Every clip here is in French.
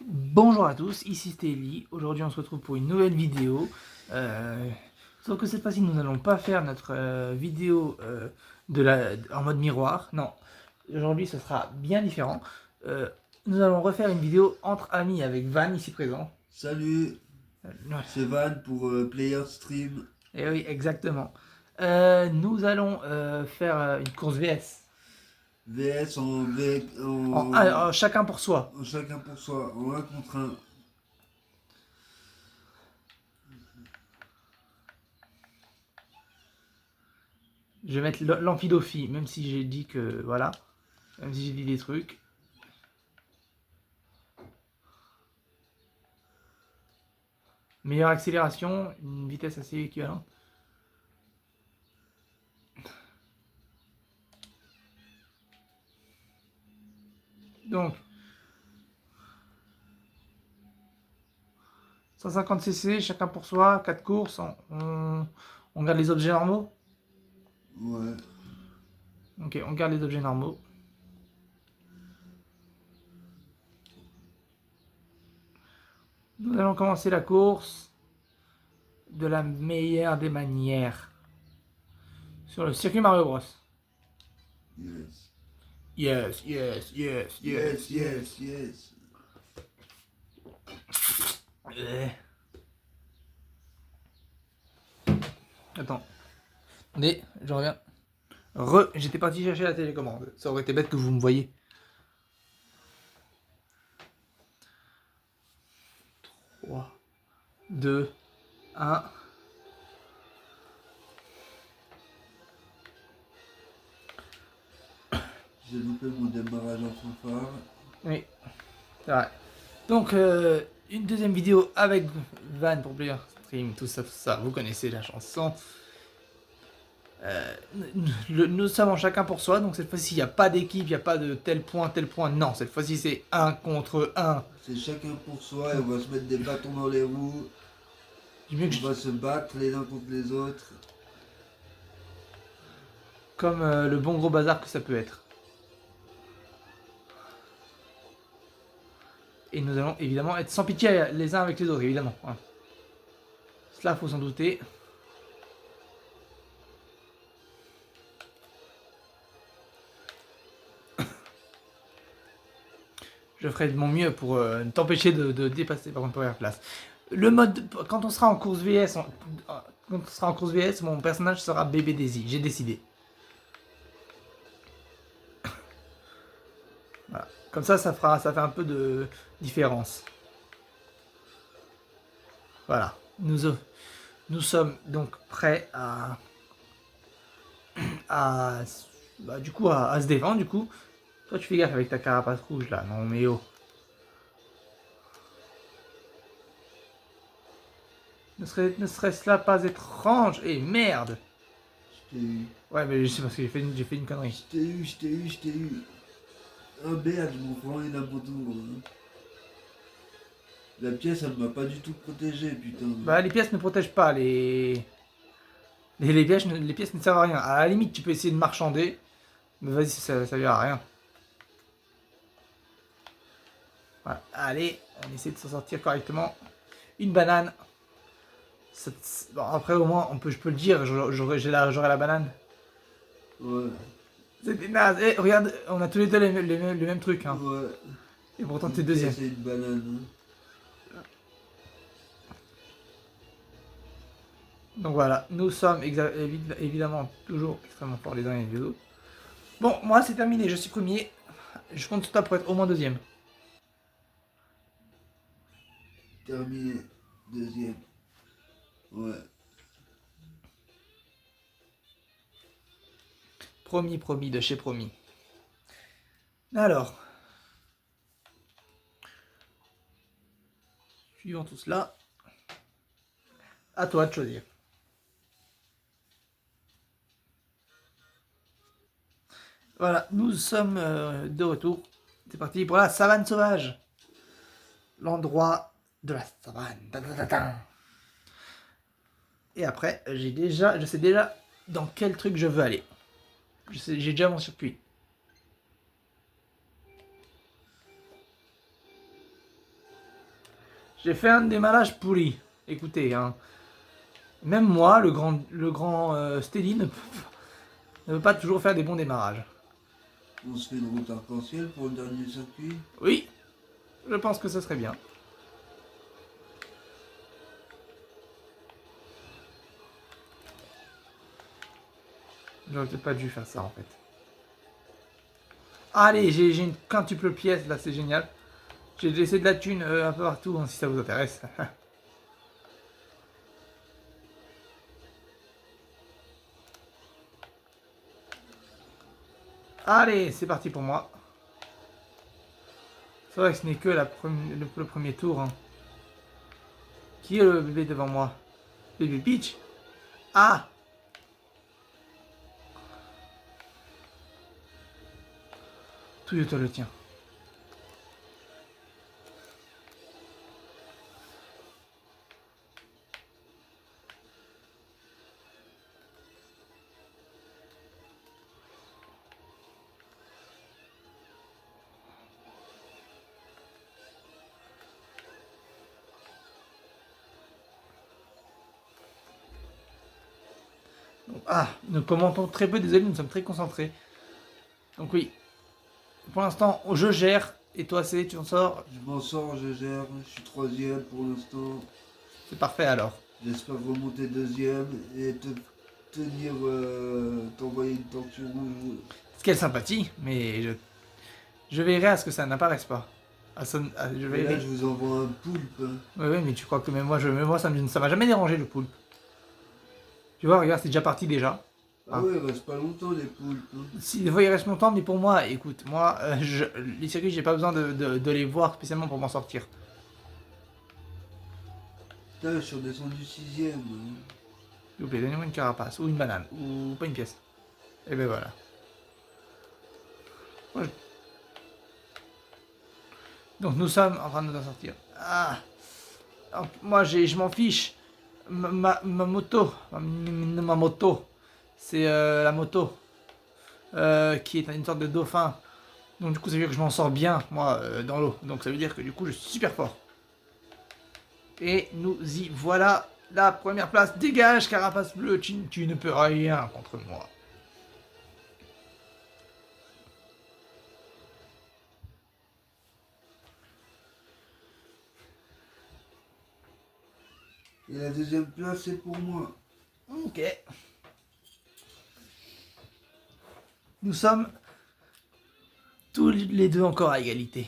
Bonjour à tous, ici Stélie. Aujourd'hui on se retrouve pour une nouvelle vidéo. Sauf que cette fois-ci nous n'allons pas faire notre vidéo en mode miroir. Non, aujourd'hui ce sera bien différent. Nous allons refaire une vidéo entre amis avec Van ici présent. Salut, Ouais. c'est Van pour Player Stream. Et oui, exactement. Nous allons faire une course VS. VS Chacun pour soi. en chacun pour soi, en 1 contre 1. Je vais mettre l'amphidophie, même si j'ai dit que... Voilà. Même si j'ai dit des trucs. Meilleure accélération, une vitesse assez équivalente. Donc, 150 cc, chacun pour soi, 4 courses, on garde les objets normaux. Ouais. Ok, on garde les objets normaux. Nous allons commencer la course de la meilleure des manières. Sur le circuit Mario Bros. Yes. Yes, yes, yes, yes, yes. Yes. Attends. Attendez, je reviens. J'étais parti chercher la télécommande. Ça aurait été bête que vous me voyez. 3, 2, 1. J'ai loupé mon démarrage en fanfare. Oui, c'est vrai. Donc, une deuxième vidéo avec Van pour Player Stream, tout ça, vous connaissez la chanson. Nous sommes en chacun pour soi, donc cette fois-ci, il n'y a pas d'équipe, il n'y a pas de tel point. Non, cette fois-ci, c'est 1 contre 1. C'est chacun pour soi et on va se mettre des bâtons dans les roues. On va se battre les uns contre les autres. Comme le bon gros bazar que ça peut être. Et nous allons évidemment être sans pitié les uns avec les autres, évidemment. Voilà. Cela, faut s'en douter. Je ferai de mon mieux pour t'empêcher de dépasser par contre première place. Le mode, quand on sera en course VS, mon personnage sera Bébé Daisy. J'ai décidé. Voilà. Comme ça fait un peu de différence. Voilà. Nous sommes donc prêts du coup, à se défendre, du coup. Toi, tu fais gaffe avec ta carapace rouge, là. Non, mais oh. Ne serait-ce là pas étrange? Eh, merde! Je t'ai eu. Ouais, mais je sais parce que j'ai fait une connerie. Je t'ai eu. Oh merde, mon frère il a bouton. La pièce elle m'a pas du tout protégé, putain. Bah, les pièces ne protègent pas, les pièces ne servent à rien. À la limite, tu peux essayer de marchander, mais vas-y, ça servira à rien. Voilà. Allez, on essaie de s'en sortir correctement. Une banane. Bon, après, au moins, je peux le dire, j'aurai la banane. Ouais. C'était naze. Eh, regarde, on a tous les deux les mêmes trucs. Hein. Ouais. Et pourtant, t'es deuxième. C'est une banane. Donc voilà, nous sommes évidemment toujours extrêmement forts les uns et les autres. Bon, moi c'est terminé, je suis premier. Je compte sur toi pour être au moins deuxième. Terminé. Deuxième. Ouais. Promis de chez promis. Alors. Suivant tout cela. À toi de choisir. Voilà, nous sommes de retour. C'est parti pour la savane sauvage. L'endroit de la savane. Et après, je sais déjà dans quel truc je veux aller. J'ai déjà mon circuit. J'ai fait un démarrage pourri. Écoutez, hein. Même moi, le grand Steady ne peut pas toujours faire des bons démarrages. On se fait une route arc-en-ciel pour le dernier circuit. Oui, je pense que ce serait bien. J'aurais peut-être pas dû faire ça en fait. Allez, j'ai une quintuple pièce là, c'est génial. J'ai laissé de la thune un peu partout, hein, si ça vous intéresse. Allez, c'est parti pour moi. C'est vrai que ce n'est que le premier tour. Hein. Qui est le bébé devant moi? Bébé Peach? Ah! Tout toi le tien. Ah, nous commentons très peu, désolé, nous sommes très concentrés. Donc oui, pour l'instant, je gère, et toi, tu en sors? Je m'en sors, je gère, je suis troisième pour l'instant. C'est parfait alors. J'espère remonter deuxième et te tenir, t'envoyer une tortue rouge. Ce qui est sympathie, mais je veillerai à ce que ça n'apparaisse pas. Et là, je vous envoie un poulpe. Oui, mais tu crois que même moi, ça m'a jamais dérangé le poulpe. Tu vois, regarde, c'est déjà parti déjà. Ah ouais, il reste pas longtemps les poulpes. Si, des fois il reste longtemps, mais pour moi, écoute, moi, les circuits, j'ai pas besoin de les voir spécialement pour m'en sortir. Putain, je suis redescendu sixième. S'il vous plaît, donnez-moi une carapace, ou une banane, ou pas une pièce. Et ben voilà. Ouais. Donc nous sommes en train de nous en sortir. Ah. Alors, moi, je m'en fiche. Ma moto, ma moto, c'est la moto qui est une sorte de dauphin. Donc du coup, ça veut dire que je m'en sors bien, moi, dans l'eau. Donc ça veut dire que du coup, je suis super fort. Et nous y voilà. La première place, dégage, carapace bleue, tu ne peux rien contre moi. Et la deuxième place, c'est pour moi. Ok. Nous sommes tous les deux encore à égalité.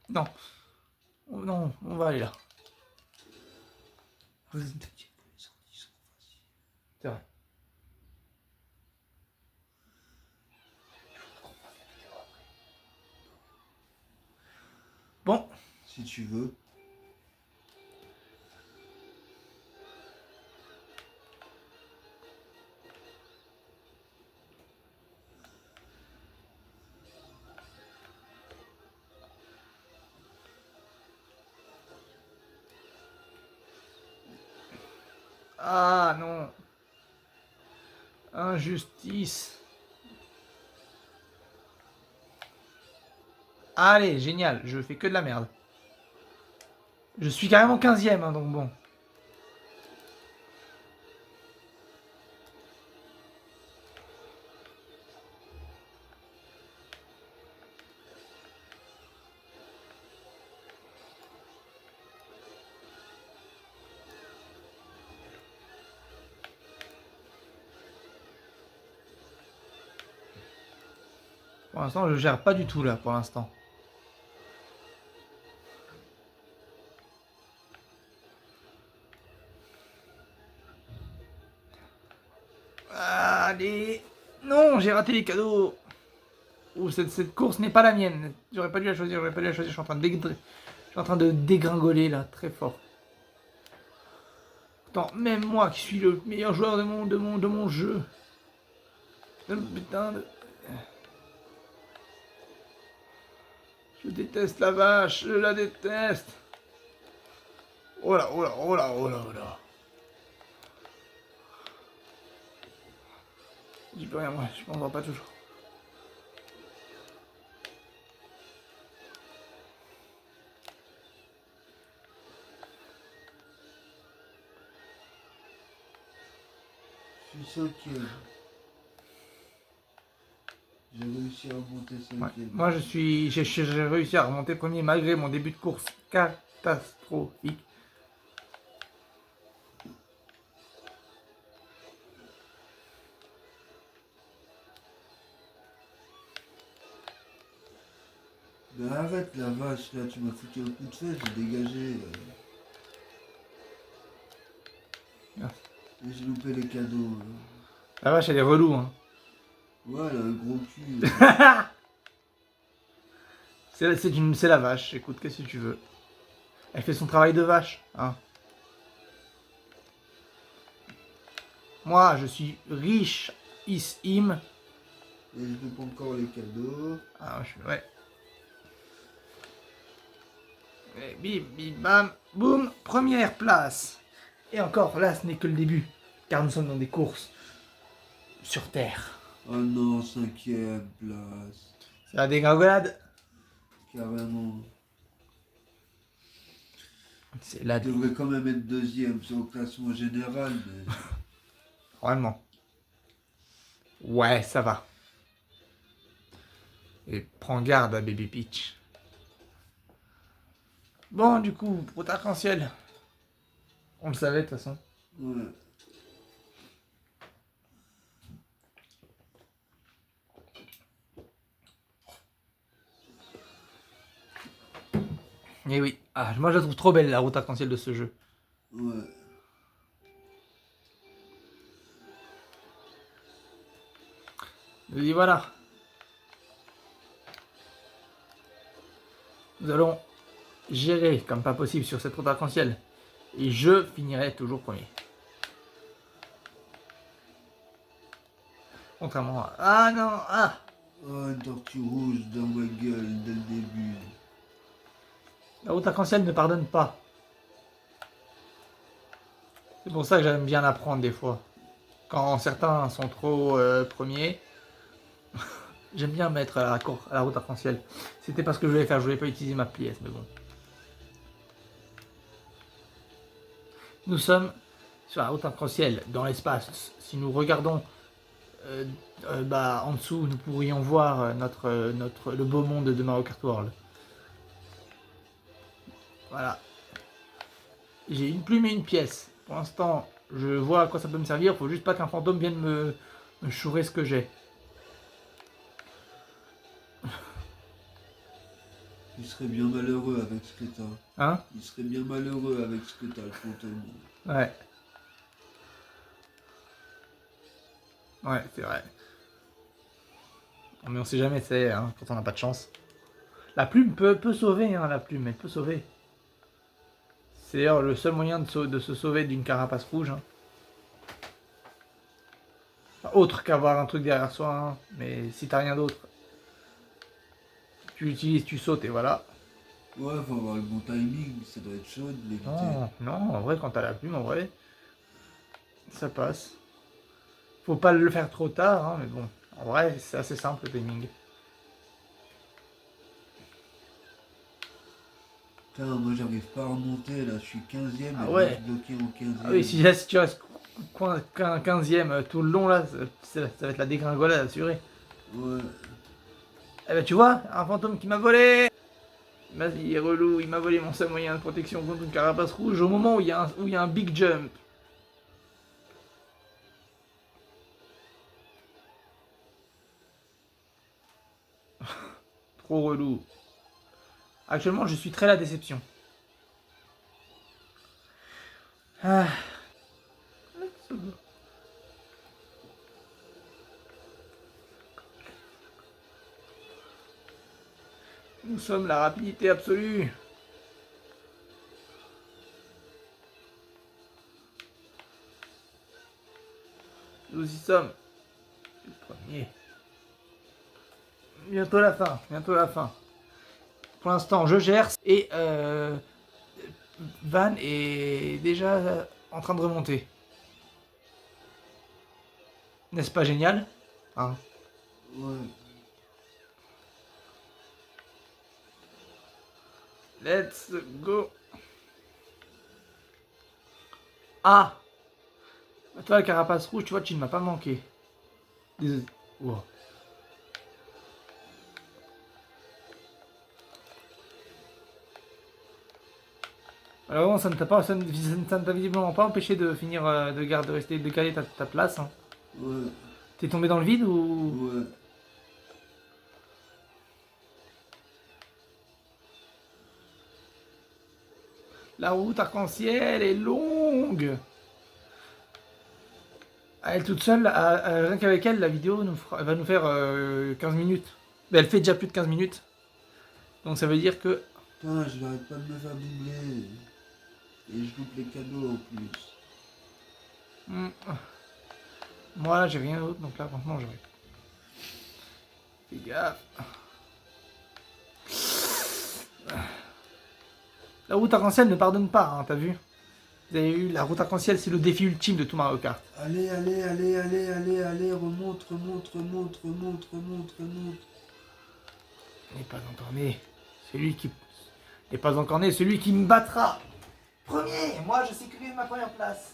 Non. Oh, non, on va aller là. C'est vrai. Bon. Si tu veux. Ah non. Injustice. Allez, génial, je fais que de la merde. Je suis carrément 15ème, hein, donc bon. Pour l'instant, je gère pas du tout là, pour l'instant. Allez. Non, j'ai raté les cadeaux. Ouh, cette course n'est pas la mienne. J'aurais pas dû la choisir, Je suis en train de dégringoler là, très fort. Attends, même moi qui suis le meilleur joueur de mon jeu. Putain de... Je déteste la vache, je la déteste. Oh là, oh là, oh là, oh là, oh là. J'y peux rien, moi, je m'en vois pas toujours. suis 5e. J'ai réussi à remonter 5e. Ouais. Moi, j'ai réussi à remonter premier malgré mon début de course catastrophique. Mais arrête la vache, là, tu m'as foutu un coup de feu, j'ai dégagé. Merci. Et j'ai loupé les cadeaux. La vache, elle est relou, hein. Ouais, elle a un gros cul. C'est la vache, écoute, qu'est-ce que tu veux. Elle fait son travail de vache, hein. Moi, je suis riche, im. Et je loupe encore les cadeaux. Ah, ouais. Et bim, bim, bam, boum, première place. Et encore, là, ce n'est que le début, car nous sommes dans des courses sur Terre. Oh non, 5e place. C'est la dégringolade. Carrément. C'est la Je devrais quand même être 2e sur le classement général, mais... Vraiment. Ouais, ça va. Et prends garde à Baby Peach. Bon, du coup, route arc-en-ciel. On le savait, de toute façon. Ouais. Eh oui. Ah, moi, je la trouve trop belle, la route arc-en-ciel de ce jeu. Ouais. Et voilà. Nous allons gérer comme pas possible sur cette route arc-en-ciel. Et je finirai toujours premier. Contrairement à... Ah non, ah. Oh, une tortue rouge dans ma gueule dès le début. La route arc-en-ciel ne pardonne pas. C'est pour ça que j'aime bien la prendre des fois. Quand certains sont trop premiers, j'aime bien mettre à la route arc-en-ciel. C'était parce que je voulais faire, je voulais pas utiliser ma pièce, mais bon. Nous sommes sur la route arc-en-ciel, dans l'espace. Si nous regardons en dessous, nous pourrions voir le beau monde de Mario Kart World. Voilà. J'ai une plume et une pièce. Pour l'instant, je vois à quoi ça peut me servir. Faut juste pas qu'un fantôme vienne me chourer ce que j'ai. Il serait bien malheureux avec ce que t'as. Hein? Il serait bien malheureux avec ce que t'as, le fantôme. Ouais. Ouais, c'est vrai. Mais on sait jamais, c'est hein, quand on n'a pas de chance. La plume peut sauver, hein, la plume, elle peut sauver. C'est d'ailleurs le seul moyen de se sauver d'une carapace rouge. Hein. Autre qu'avoir un truc derrière soi, hein. Mais si t'as rien d'autre, tu l'utilises, tu sautes et voilà. Ouais, faut avoir le bon timing, ça doit être chaud de l'éviter. Non, non, en vrai, quand t'as la plume, en vrai, ça passe. Faut pas le faire trop tard, hein, mais bon, en vrai, c'est assez simple le timing. Putain, moi j'arrive pas à remonter là, je suis 15e Ah et ouais. je reste bloqué en 15e. Ah oui, si tu restes 15e tout le long là, ça va être la dégringolade assurée. Ouais. Eh ben tu vois, un fantôme qui m'a volé. Il est relou, il m'a volé mon seul moyen de protection contre une carapace rouge au moment où il y a un big jump. Trop relou. Actuellement, je suis très la déception. Ah. Nous sommes la rapidité absolue. Nous y sommes. Le premier. Bientôt la fin, bientôt la fin. Pour l'instant, je gère et Van est déjà en train de remonter. N'est-ce pas génial? Hein? Ouais. Let's go. Ah! Toi, la carapace rouge, tu vois, tu ne m'as pas manqué. Désolé. Wow. Alors bon, ça ne t'a visiblement pas empêché de finir de rester de garder ta place. Hein. Ouais. T'es tombé dans le vide ou... Ouais. La route arc-en-ciel est longue. Elle toute seule, rien qu'avec elle, la vidéo elle va nous faire 15 minutes. Mais elle fait déjà plus de 15 minutes. Donc ça veut dire que... Putain, je n'arrête pas de me faire doubler. Et je loupe les cadeaux en plus. Moi là j'ai rien d'autre, donc là franchement j'aurais... Fais gaffe. La route arc-en-ciel ne pardonne pas, hein, t'as vu? Vous avez vu, la route arc-en-ciel c'est le défi ultime de tout Mario Kart. Allez, remonte. Il n'est pas encore né. Celui qui... n'est pas encore né, celui qui me battra. Premier, moi je sécurise ma première place.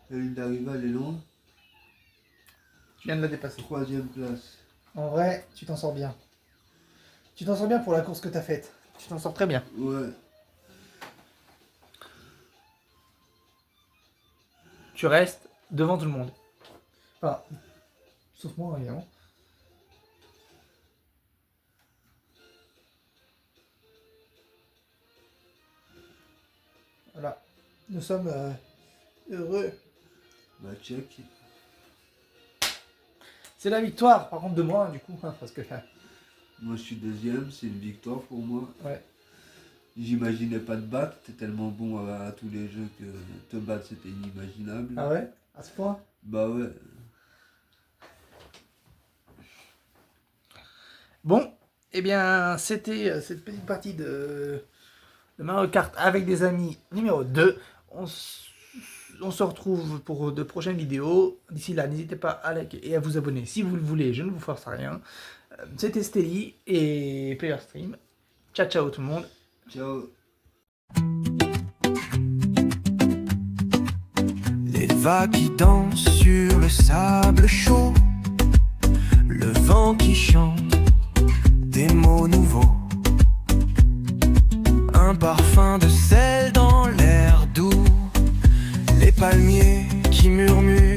La ligne d'arrivée, elle est loin. Tu viens de la dépasser. 3e place. En vrai, tu t'en sors bien. Tu t'en sors bien pour la course que t'as faite. Tu t'en sors très bien. Ouais. Tu restes devant tout le monde. Enfin, sauf moi évidemment. Voilà. Nous sommes heureux. Bah check. C'est la victoire, par contre, de moi, du coup, hein, parce que... Moi je suis 2e, c'est une victoire pour moi. Ouais. J'imaginais pas te battre, t'es tellement bon à tous les jeux que te battre c'était inimaginable. Ah ouais? À ce point? Bah ouais. Bon, eh bien, c'était cette petite partie de Mario Kart avec des amis numéro 2. On se retrouve pour de prochaines vidéos. D'ici là, n'hésitez pas à liker et à vous abonner si vous le voulez. Je ne vous force à rien. C'était Stelly et PlayerStream. Ciao, ciao tout le monde. Ciao. Les vagues qui dansent sur le sable chaud, le vent qui chante des mots nouveaux, un parfum de sel dans l'air doux, les palmiers qui murmurent